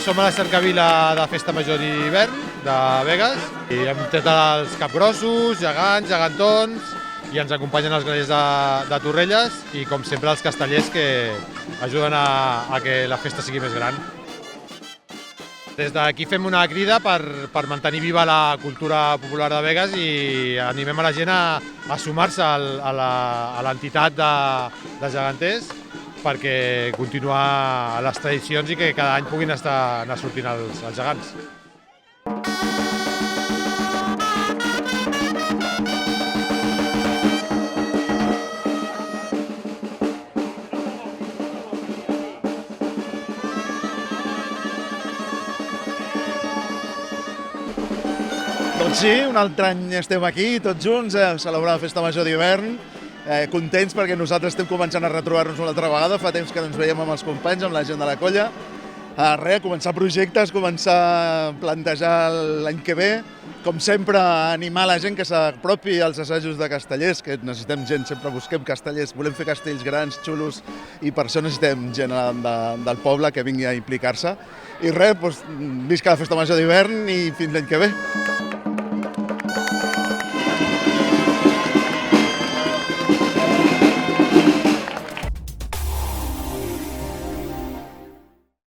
som a la cercavila de Festa Major d'hivern de Begues i hem tret els capgrossos, gegants, gegantons i ens acompanyen els grallers de Torrelles i, com sempre, els castellers que ajuden a que la festa sigui més gran. Des d'aquí fem una crida per mantenir viva la cultura popular de Begues i animem a la gent a sumar-se a l'entitat de geganters perquè continuar les tradicions i que cada any puguin anar sortint els gegants. Doncs sí, un altre any estem aquí, tots junts, a celebrar la Festa Major d'hivern, contents perquè nosaltres estem començant a retrobar-nos una altra vegada, fa temps que no ens veiem amb els companys, amb la gent de la colla. Començar projectes, començar a plantejar l'any que ve, com sempre animar la gent que s'apropi als assajos de castellers, que necessitem gent, sempre busquem castellers, volem fer castells grans, xulos, i per això necessitem gent del poble que vingui a implicar-se. I visca la Festa Major d'hivern i fins l'any que ve.